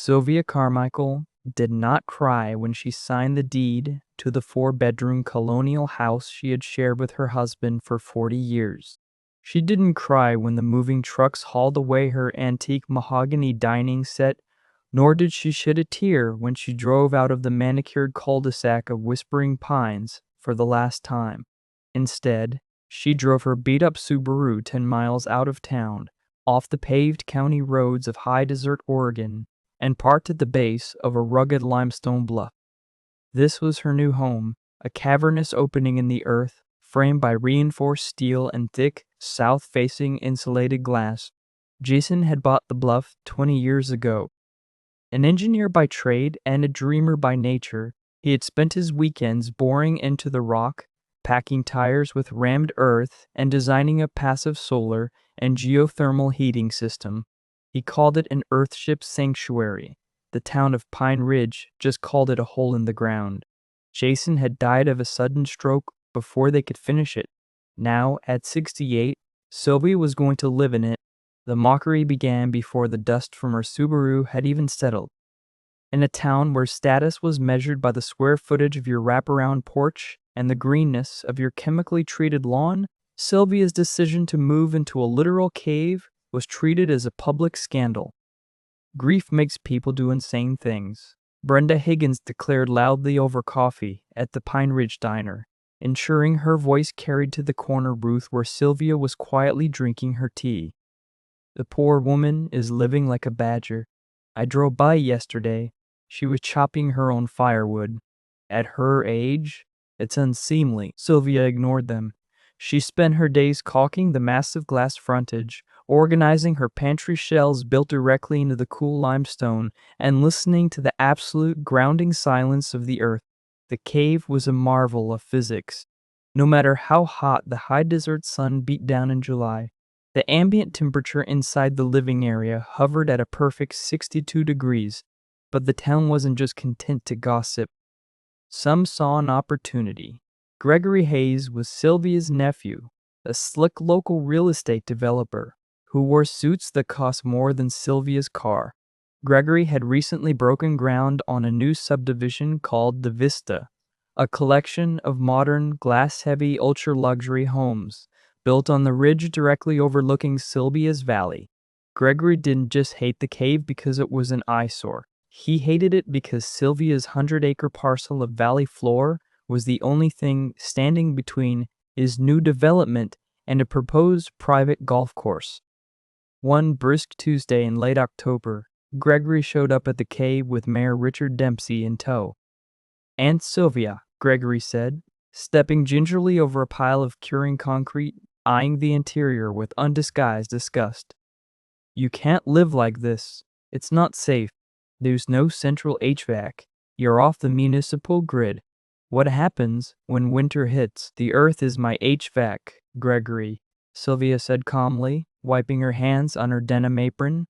Sylvia Carmichael did not cry when she signed the deed to the four-bedroom colonial house she had shared with her husband for 40 years. She didn't cry when the moving trucks hauled away her antique mahogany dining set, nor did she shed a tear when she drove out of the manicured cul-de-sac of Whispering Pines for the last time. Instead, she drove her beat-up Subaru 10 miles out of town, off the paved county roads of high desert Oregon, and parked at the base of a rugged limestone bluff. This was her new home, a cavernous opening in the earth, framed by reinforced steel and thick, south-facing insulated glass. Jason had bought the bluff 20 years ago. An engineer by trade and a dreamer by nature, he had spent his weekends boring into the rock, packing tires with rammed earth, and designing a passive solar and geothermal heating system. He called it an Earthship sanctuary. The town of Pine Ridge just called it a hole in the ground. Jason had died of a sudden stroke before they could finish it. Now, at 68, Sylvia was going to live in it. The mockery began before the dust from her Subaru had even settled. In a town where status was measured by the square footage of your wraparound porch and the greenness of your chemically treated lawn, Sylvia's decision to move into a literal cave was treated as a public scandal. Grief makes people do insane things. Brenda Higgins declared loudly over coffee at the Pine Ridge Diner, ensuring her voice carried to the corner booth where Sylvia was quietly drinking her tea. The poor woman is living like a badger. I drove by yesterday. She was chopping her own firewood. At her age, it's unseemly. Sylvia ignored them. She spent her days caulking the massive glass frontage, organizing her pantry shelves built directly into the cool limestone, and listening to the absolute grounding silence of the earth. The cave was a marvel of physics. No matter how hot the high desert sun beat down in July, the ambient temperature inside the living area hovered at a perfect 62 degrees, but the town wasn't just content to gossip. Some saw an opportunity. Gregory Hayes was Sylvia's nephew, a slick local real estate developer who wore suits that cost more than Sylvia's car. Gregory had recently broken ground on a new subdivision called The Vista, a collection of modern, glass-heavy, ultra-luxury homes built on the ridge directly overlooking Sylvia's valley. Gregory didn't just hate the cave because it was an eyesore. He hated it because Sylvia's 100-acre parcel of valley floor was the only thing standing between his new development and a proposed private golf course. One brisk Tuesday in late October, Gregory showed up at the cave with Mayor Richard Dempsey in tow. "Aunt Sylvia," Gregory said, stepping gingerly over a pile of curing concrete, eyeing the interior with undisguised disgust. "You can't live like this. It's not safe. There's no central HVAC. You're off the municipal grid. What happens when winter hits? The earth is my HVAC, Gregory," Sylvia said calmly, wiping her hands on her denim apron.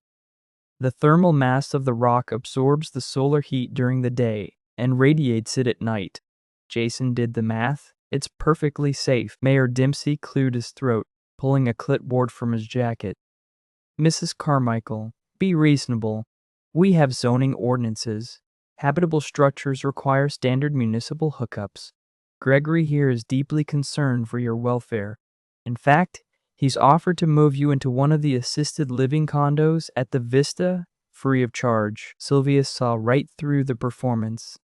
"The thermal mass of the rock absorbs the solar heat during the day and radiates it at night." Jason did the math. "It's perfectly safe." Mayor Dempsey cleared his throat, pulling a clipboard from his jacket. "Mrs. Carmichael, be reasonable. We have zoning ordinances. Habitable structures require standard municipal hookups. Gregory here is deeply concerned for your welfare. In fact, he's offered to move you into one of the assisted living condos at the Vista, free of charge." Sylvia saw right through the performance.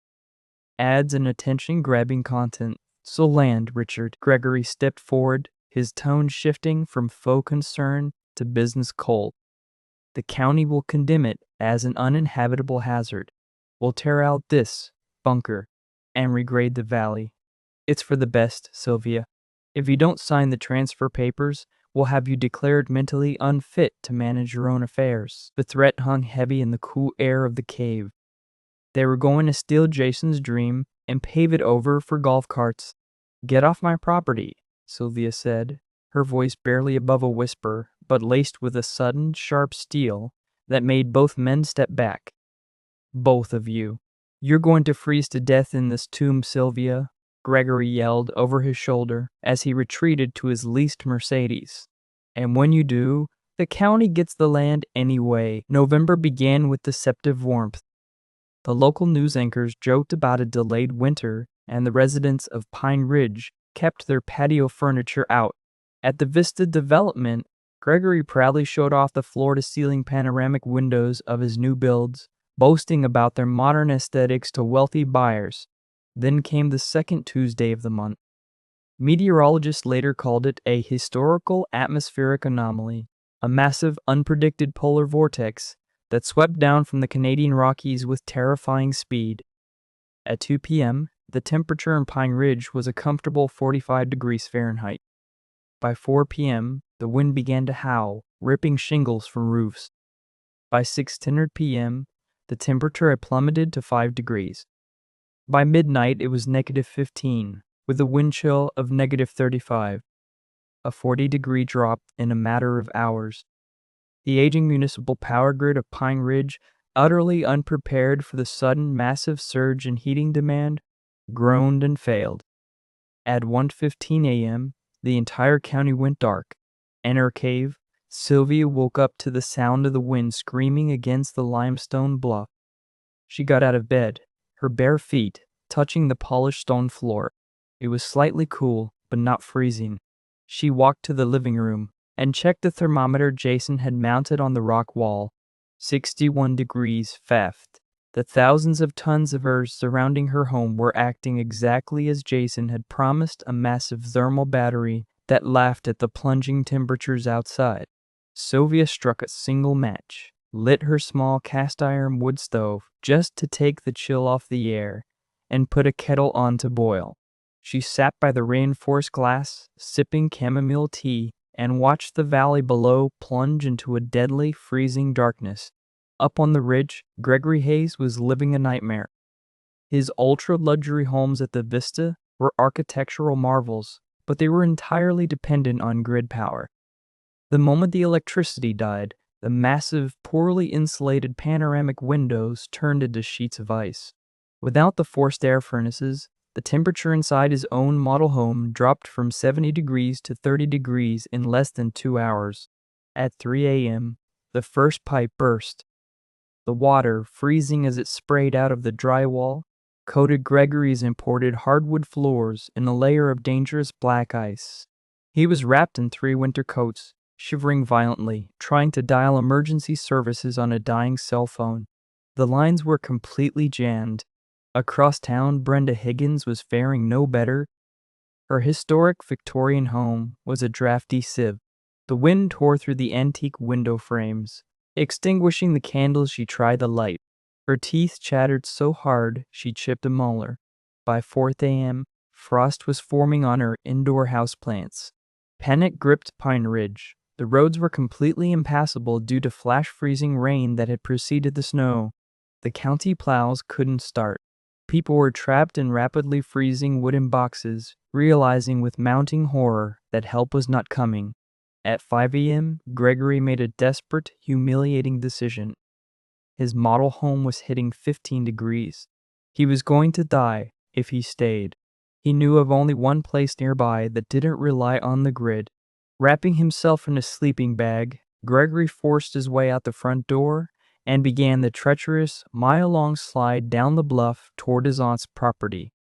Ads and attention-grabbing content. "So land, Richard." Gregory stepped forward, his tone shifting from faux concern to business cold. "The county will condemn it as an uninhabitable hazard. We'll tear out this bunker and regrade the valley. It's for the best, Sylvia. If you don't sign the transfer papers, we'll have you declared mentally unfit to manage your own affairs." The threat hung heavy in the cool air of the cave. They were going to steal Jason's dream and pave it over for golf carts. "Get off my property," Sylvia said, her voice barely above a whisper, but laced with a sudden, sharp steel that made both men step back. "Both of you. You're going to freeze to death in this tomb, Sylvia," Gregory yelled over his shoulder as he retreated to his leased Mercedes. "And when you do, The county gets the land anyway. November began with deceptive warmth. The local news anchors joked about a delayed winter, and the residents of Pine Ridge kept their patio furniture out. At the Vista development, Gregory proudly showed off the floor-to-ceiling panoramic windows of his new builds, boasting about their modern aesthetics to wealthy buyers. Then came the second Tuesday of the month. Meteorologists later called it a historical atmospheric anomaly, a massive, unpredicted polar vortex that swept down from the Canadian Rockies with terrifying speed. At 2 p.m., the temperature in Pine Ridge was a comfortable 45 degrees Fahrenheit. By 4 p.m., the wind began to howl, ripping shingles from roofs. By 6:10 p.m., the temperature had plummeted to 5 degrees. By midnight, it was -15, with a wind chill of -35, a 40-degree drop in a matter of hours. The aging municipal power grid of Pine Ridge, utterly unprepared for the sudden massive surge in heating demand, groaned and failed. At 1:15 a.m., the entire county went dark. In her cave, Sylvia woke up to the sound of the wind screaming against the limestone bluff. She got out of bed, her bare feet touching the polished stone floor. It was slightly cool, but not freezing. She walked to the living room and checked the thermometer Jason had mounted on the rock wall. 61 degrees Faft. The thousands of tons of earth surrounding her home were acting exactly as Jason had promised, a massive thermal battery that laughed at the plunging temperatures outside. Sylvia struck a single match, lit her small cast-iron wood stove just to take the chill off the air, and put a kettle on to boil. She sat by the reinforced glass, sipping chamomile tea, and watched the valley below plunge into a deadly, freezing darkness. Up on the ridge, Gregory Hayes was living a nightmare. His ultra-luxury homes at the Vista were architectural marvels, but they were entirely dependent on grid power. The moment the electricity died, the massive, poorly insulated panoramic windows turned into sheets of ice. Without the forced air furnaces, the temperature inside his own model home dropped from 70 degrees to 30 degrees in less than 2 hours. At 3 a.m., the first pipe burst. The water, freezing as it sprayed out of the drywall, coated Gregory's imported hardwood floors in a layer of dangerous black ice. He was wrapped in 3 winter coats, shivering violently, trying to dial emergency services on a dying cell phone. The lines were completely jammed. Across town, Brenda Higgins was faring no better. Her historic Victorian home was a drafty sieve. The wind tore through the antique window frames. Extinguishing the candles, she tried to light. Her teeth chattered so hard she chipped a molar. By 4 a.m., frost was forming on her indoor houseplants. Panic gripped Pine Ridge. The roads were completely impassable due to flash-freezing rain that had preceded the snow. The county plows couldn't start. People were trapped in rapidly freezing wooden boxes, realizing with mounting horror that help was not coming. At 5 a.m., Gregory made a desperate, humiliating decision. His model home was hitting 15 degrees. He was going to die if he stayed. He knew of only one place nearby that didn't rely on the grid. Wrapping himself in a sleeping bag, Gregory forced his way out the front door and began the treacherous, mile-long slide down the bluff toward his aunt's property.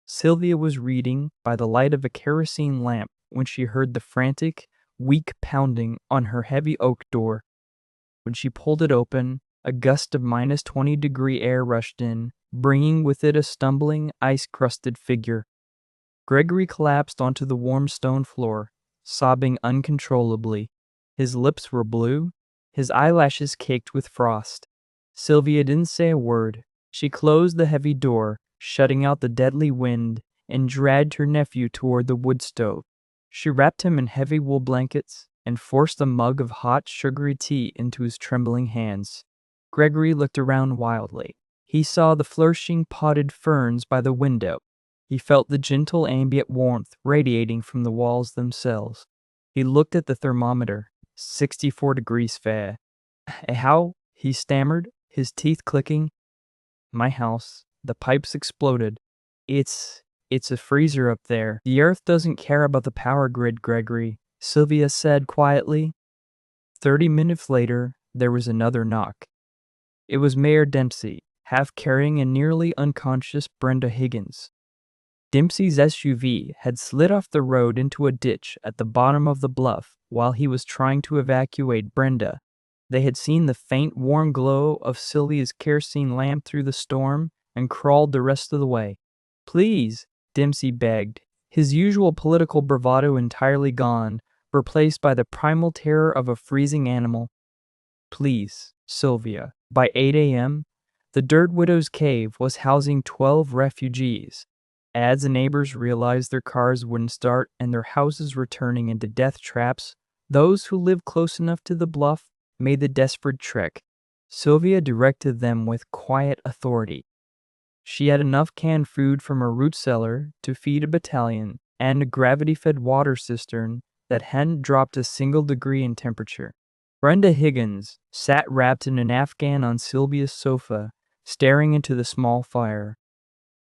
Sylvia was reading by the light of a kerosene lamp when she heard the frantic, weak pounding on her heavy oak door. When she pulled it open, a gust of -20-degree air rushed in, bringing with it a stumbling, ice-crusted figure. Gregory collapsed onto the warm stone floor, sobbing uncontrollably. His lips were blue, his eyelashes caked with frost. Sylvia didn't say a word. She closed the heavy door, shutting out the deadly wind, and dragged her nephew toward the wood stove. She wrapped him in heavy wool blankets and forced a mug of hot, sugary tea into his trembling hands. Gregory looked around wildly. He saw the flourishing potted ferns by the window. He felt the gentle ambient warmth radiating from the walls themselves. He looked at the thermometer, 64 degrees Fair. How? He stammered, his teeth clicking. My house. The pipes exploded. It's a freezer up there. The earth doesn't care about the power grid, Gregory, Sylvia said quietly. 30 minutes later, there was another knock. It was Mayor Dempsey, half carrying a nearly unconscious Brenda Higgins. Dempsey's SUV had slid off the road into a ditch at the bottom of the bluff while he was trying to evacuate Brenda. They had seen the faint, warm glow of Sylvia's kerosene lamp through the storm and crawled the rest of the way. "Please," Dempsey begged, his usual political bravado entirely gone, replaced by the primal terror of a freezing animal. "Please, Sylvia." By 8 a.m., the Dirt Widow's Cave was housing 12 refugees. As the neighbors realized their cars wouldn't start and their houses were turning into death traps, those who lived close enough to the bluff made the desperate trek. Sylvia directed them with quiet authority. She had enough canned food from her root cellar to feed a battalion and a gravity-fed water cistern that hadn't dropped a single degree in temperature. Brenda Higgins sat wrapped in an Afghan on Sylvia's sofa, staring into the small fire.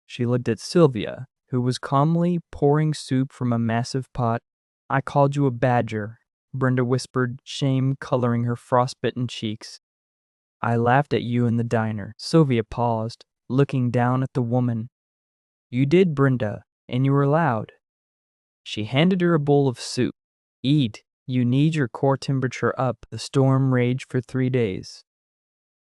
She looked at Sylvia, who was calmly pouring soup from a massive pot. "I called you a badger," Brenda whispered, shame coloring her frostbitten cheeks. "I laughed at you in the diner." Sylvia paused, looking down at the woman. "You did, Brenda, and you were loud." She handed her a bowl of soup. "Eat. You need your core temperature up." The storm raged for 3 days.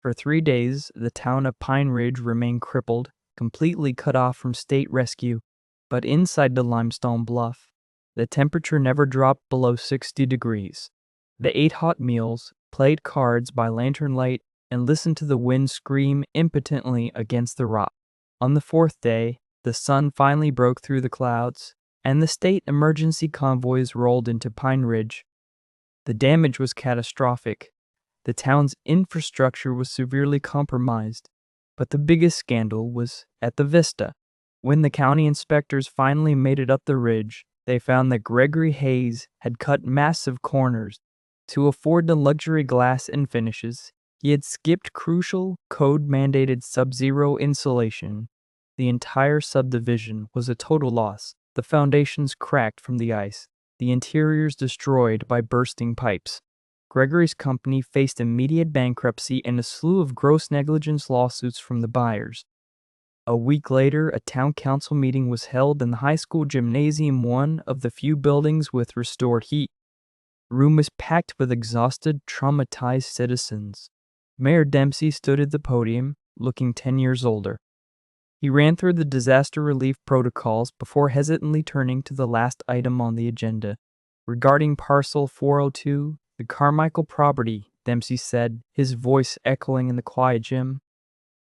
For 3 days, the town of Pine Ridge remained crippled, completely cut off from state rescue. But inside the limestone bluff, the temperature never dropped below 60 degrees. They ate hot meals, played cards by lantern light, and listened to the wind scream impotently against the rock. On the 4th day, the sun finally broke through the clouds, and the state emergency convoys rolled into Pine Ridge. The damage was catastrophic. The town's infrastructure was severely compromised. But the biggest scandal was at the Vista. When the county inspectors finally made it up the ridge, they found that Gregory Hayes had cut massive corners. To afford the luxury glass and finishes, he had skipped crucial, code-mandated sub-zero insulation. The entire subdivision was a total loss. The foundations cracked from the ice, the interiors destroyed by bursting pipes. Gregory's company faced immediate bankruptcy and a slew of gross negligence lawsuits from the buyers. A week later, a town council meeting was held in the high school gymnasium, one of the few buildings with restored heat. The room was packed with exhausted, traumatized citizens. Mayor Dempsey stood at the podium, looking 10 years older. He ran through the disaster relief protocols before hesitantly turning to the last item on the agenda. "Regarding parcel 402, the Carmichael property," Dempsey said, his voice echoing in the quiet gym.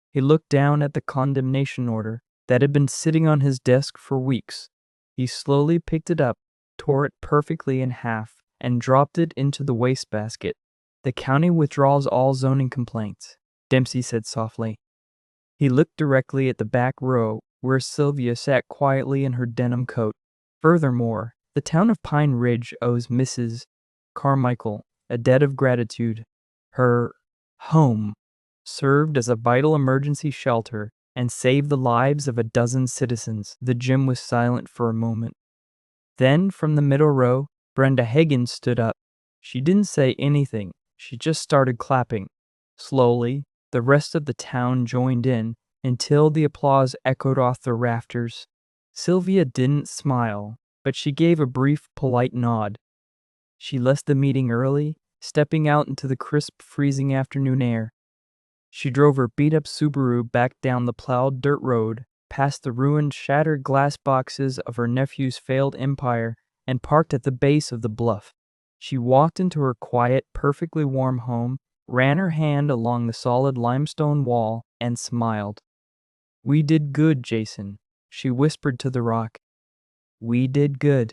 He looked down at the condemnation order that had been sitting on his desk for weeks. He slowly picked it up, tore it perfectly in half, and dropped it into the wastebasket. "The county withdraws all zoning complaints," Dempsey said softly. He looked directly at the back row where Sylvia sat quietly in her denim coat. "Furthermore, the town of Pine Ridge owes Mrs. Carmichael a debt of gratitude. Her home served as a vital emergency shelter and saved the lives of a dozen citizens." The gym was silent for a moment. Then, from the middle row, Brenda Higgins stood up. She didn't say anything. She just started clapping. Slowly, the rest of the town joined in until the applause echoed off the rafters. Sylvia didn't smile, but she gave a brief, polite nod. She left the meeting early, stepping out into the crisp, freezing afternoon air. She drove her beat-up Subaru back down the plowed dirt road, past the ruined, shattered glass boxes of her nephew's failed empire, and parked at the base of the bluff. She walked into her quiet, perfectly warm home, ran her hand along the solid limestone wall, and smiled. "We did good, Jason," she whispered to the rock. "We did good."